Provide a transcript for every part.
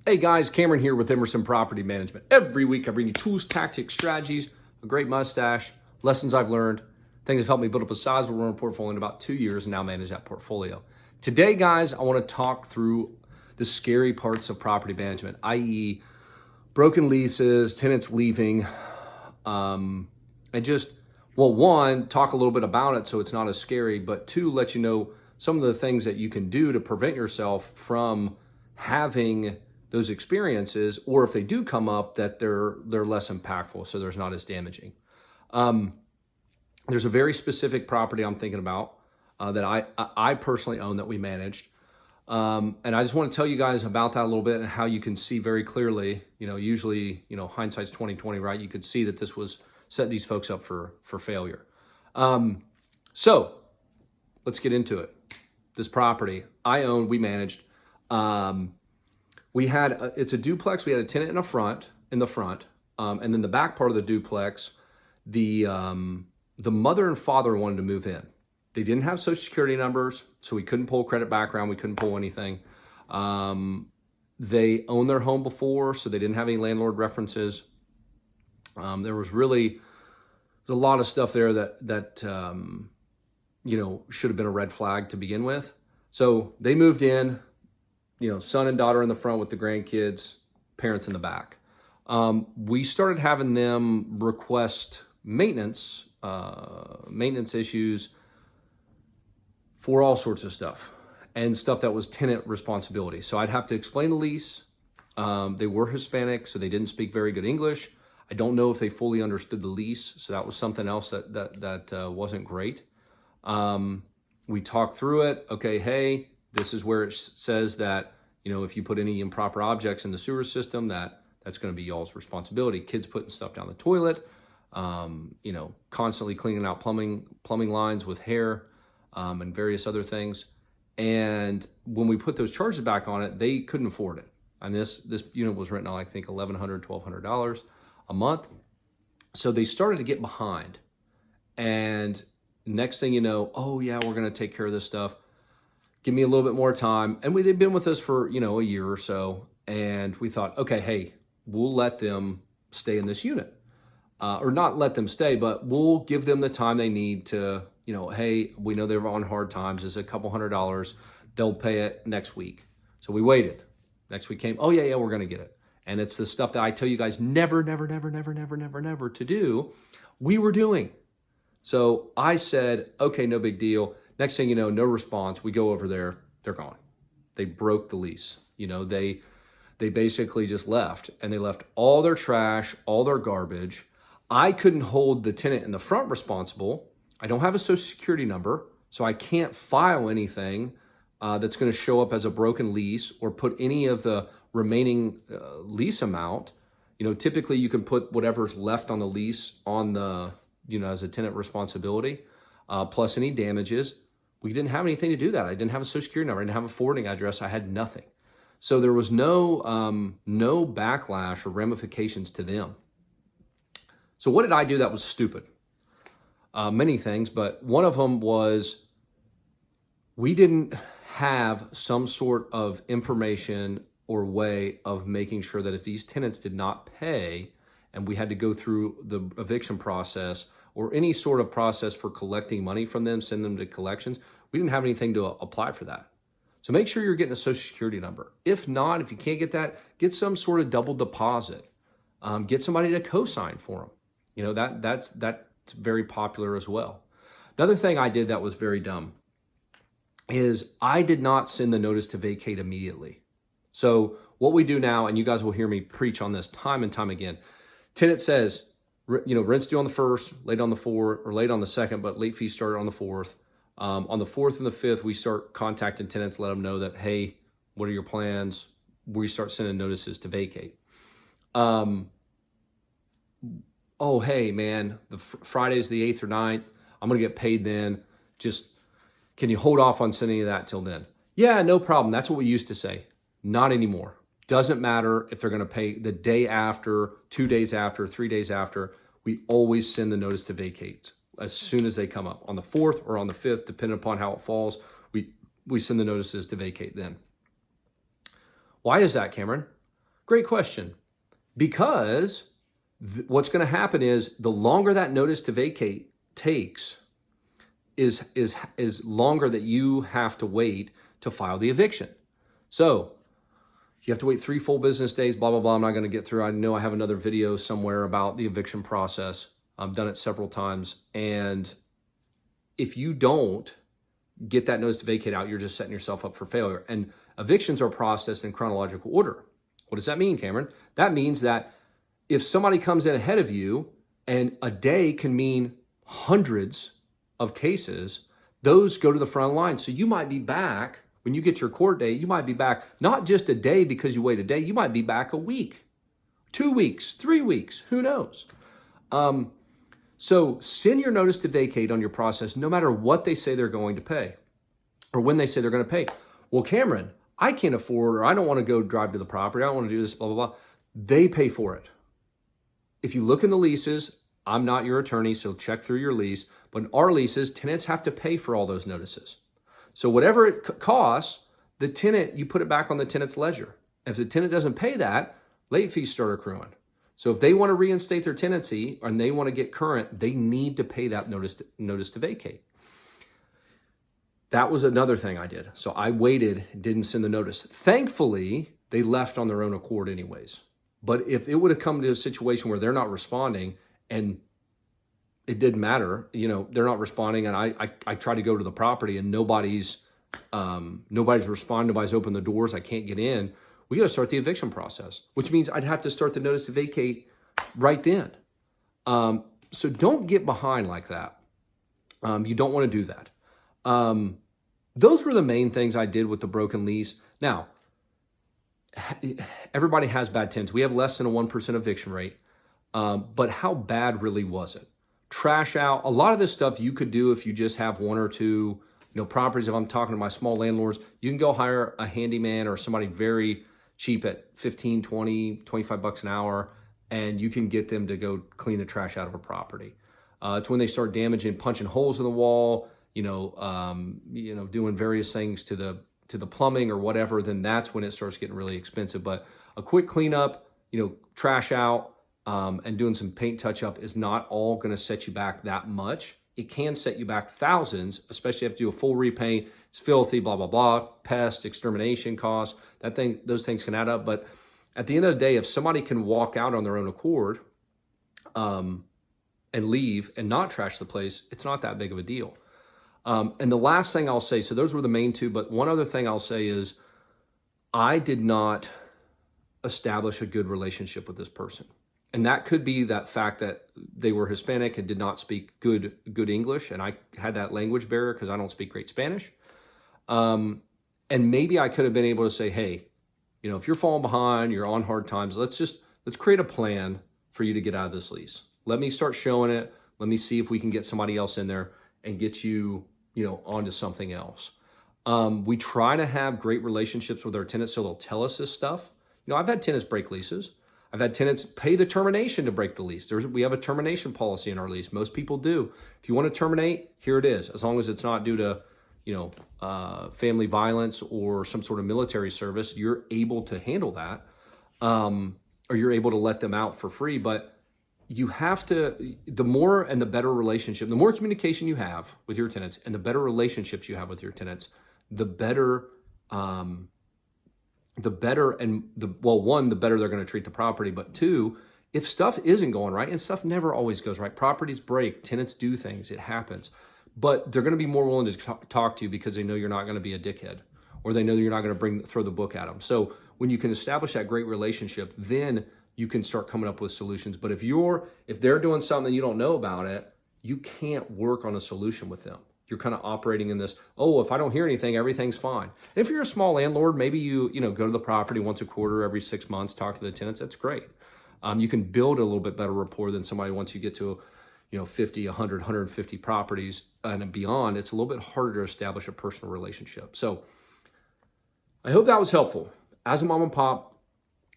Hey guys, Cameron here with Emerson Property Management. Every week I bring you tools, tactics, strategies, a great mustache, lessons I've learned, things that have helped me build up a sizable rental portfolio in about 2 years and now manage that portfolio. Today, guys, I want to talk through the scary parts of property management, i.e. broken leases, tenants leaving, and just, well, one, talk a little bit about it so it's not as scary, but two, let you know some of the things that you can do to prevent yourself from having those experiences, or if they do come up, that they're less impactful, so there's not as damaging. There's a very specific property I'm thinking about that I personally own that we managed. And I just want to tell you guys about that a little bit and how you can see very clearly, usually, hindsight's 20/20, right? You could see that this was set these folks up for failure. So let's get into it. This property I owned, we managed. We had, it's a duplex. We had a tenant in the front, and then the back part of the duplex, the mother and father wanted to move in. They didn't have social security numbers, so we couldn't pull credit background. We couldn't pull anything. They owned their home before, so they didn't have any landlord references. There was a lot of stuff there that should have been a red flag to begin with. So they moved in. Son and daughter in the front with the grandkids, parents in the back. We started having them request maintenance issues for all sorts of stuff and stuff that was tenant responsibility. So I'd have to explain the lease. They were Hispanic, so they didn't speak very good English. I don't know if they fully understood the lease, so that was something else that wasn't great. We talked through it. Okay, hey, this is where it says that, if you put any improper objects in the sewer system, that's going to be y'all's responsibility. Kids putting stuff down the toilet, constantly cleaning out plumbing lines with hair, and various other things. And when we put those charges back on it, they couldn't afford it. And this unit was renting on, I think, $1,100, $1,200 a month. So they started to get behind. And next thing you know, oh yeah, we're going to take care of this stuff. Give me a little bit more time. And they'd been with us for, a year or so. And we thought, okay, hey, we'll let them stay in this unit. Or not let them stay, but we'll give them the time they need to, hey, we know they're on hard times. It's a couple $100. They'll pay it next week. So we waited. Next week came, oh yeah, we're going to get it. And it's the stuff that I tell you guys never to do, we were doing. So I said, okay, no big deal. Next thing you know, no response. We go over there, they're gone. They broke the lease. They basically just left, and they left all their trash, all their garbage. I couldn't hold the tenant in the front responsible. I don't have a social security number, so I can't file anything that's going to show up as a broken lease or put any of the remaining lease amount. Typically you can put whatever's left on the lease on the, as a tenant responsibility, plus any damages. We didn't have anything to do that. I didn't have a social security number. I didn't have a forwarding address. I had nothing. So there was no backlash or ramifications to them. So what did I do that was stupid? Many things, but one of them was we didn't have some sort of information or way of making sure that if these tenants did not pay and we had to go through the eviction process or any sort of process for collecting money from them, send them to collections, we didn't have anything to apply for that. So make sure you're getting a social security number. If not, if you can't get that, get some sort of double deposit. Get somebody to co-sign for them. That's very popular as well. Another thing I did that was very dumb is I did not send the notice to vacate immediately. So what we do now, and you guys will hear me preach on this time and time again, tenant says, rent's due on the 1st, late on the 4th, or late on the 2nd, but late fees started on the 4th. On the 4th and the 5th, we start contacting tenants, let them know that, hey, what are your plans? We start sending notices to vacate. Oh, hey, man, Friday's the 8th or 9th. I'm going to get paid then. Just, can you hold off on sending that till then? Yeah, no problem. That's what we used to say. Not anymore. Doesn't matter if they're going to pay the day after, 2 days after, 3 days after. We always send the notice to vacate as soon as they come up. On the 4th or on the 5th, depending upon how it falls, we send the notices to vacate then. Why is that, Cameron? Great question. Because what's going to happen is the longer that notice to vacate takes is longer that you have to wait to file the eviction. So you have to wait 3 full business days, blah, blah, blah. I'm not going to get through. I know I have another video somewhere about the eviction process. I've done it several times. And if you don't get that notice to vacate out, you're just setting yourself up for failure. And evictions are processed in chronological order. What does that mean, Cameron? That means that if somebody comes in ahead of you, and a day can mean hundreds of cases, those go to the front line. So you might be back, when you get your court date, you might be back not just a day because you wait a day, you might be back a week, 2 weeks, 3 weeks, who knows? So send your notice to vacate on your process, no matter what they say they're going to pay or when they say they're going to pay. Well, Cameron, I can't afford, or I don't want to go drive to the property. I don't want to do this, blah, blah, blah. They pay for it. If you look in the leases, I'm not your attorney, so check through your lease. But in our leases, tenants have to pay for all those notices. So whatever it costs, the tenant, you put it back on the tenant's ledger. If the tenant doesn't pay that, late fees start accruing. So if they want to reinstate their tenancy and they want to get current, they need to pay that notice to vacate. That was another thing I did. So I waited, didn't send the notice. Thankfully, they left on their own accord anyways. But if it would have come to a situation where they're not responding and it didn't matter, they're not responding, and I try to go to the property and nobody's responding, nobody's opened the doors, I can't get in. We got to start the eviction process, which means I'd have to start the notice to vacate right then. So don't get behind like that. You don't want to do that. Those were the main things I did with the broken lease. Now, everybody has bad tenants. We have less than a 1% eviction rate. But how bad really was it? Trash out. A lot of this stuff you could do if you just have 1 or 2 properties. If I'm talking to my small landlords, you can go hire a handyman or somebody very cheap at 15, 20, 25 bucks an hour, and you can get them to go clean the trash out of a property. It's when they start damaging, punching holes in the wall, doing various things to the plumbing or whatever, then that's when it starts getting really expensive. But a quick cleanup, trash out, and doing some paint touch up is not all going to set you back that much. It can set you back thousands, especially if you have to do a full repaint. It's filthy, blah, blah, blah, pest, extermination costs, those things can add up. But at the end of the day, if somebody can walk out on their own accord and leave and not trash the place, it's not that big of a deal. And the last thing I'll say, so those were the main 2, but one other thing I'll say is I did not establish a good relationship with this person. And that could be that fact that they were Hispanic and did not speak good English. And I had that language barrier because I don't speak great Spanish. And maybe I could have been able to say, hey, if you're falling behind, you're on hard times, let's create a plan for you to get out of this lease. Let me start showing it. Let me see if we can get somebody else in there and get you, onto something else. We try to have great relationships with our tenants so they'll tell us this stuff. I've had tenants break leases. I've had tenants pay the termination to break the lease. We have a termination policy in our lease. Most people do. If you want to terminate, here it is. As long as it's not due to, family violence or some sort of military service, you're able to handle that, or you're able to let them out for free. But you have to, the more and the better relationship, the more communication you have with your tenants and the better relationships you have with your tenants, the better the better they're going to treat the property. But 2, if stuff isn't going right, and stuff never always goes right, properties break, tenants do things, it happens, but they're going to be more willing to talk to you because they know you're not going to be a dickhead, or they know you're not going to throw the book at them. So when you can establish that great relationship, then you can start coming up with solutions. But if they're doing something and you don't know about it, you can't work on a solution with them. You're kind of operating in this, if I don't hear anything, everything's fine. And if you're a small landlord, maybe you go to the property once a quarter, every 6 months, talk to the tenants. That's great. You can build a little bit better rapport than somebody once you get to 50, 100, 150 properties and beyond. It's a little bit harder to establish a personal relationship. So I hope that was helpful. As a mom and pop,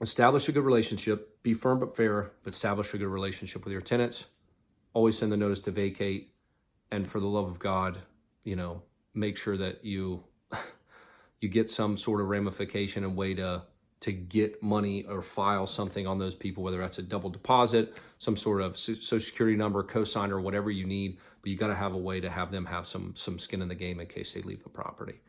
establish a good relationship, be firm but fair, but establish a good relationship with your tenants. Always send the notice to vacate. And for the love of God, make sure that you get some sort of ramification and way to to get money or file something on those people, whether that's a double deposit, some sort of social security number, cosigner, whatever you need. But you got to have a way to have them have some skin in the game in case they leave the property.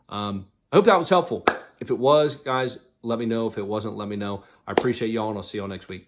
I hope that was helpful. If it was, guys, let me know. If it wasn't, let me know. I appreciate y'all, and I'll see y'all next week.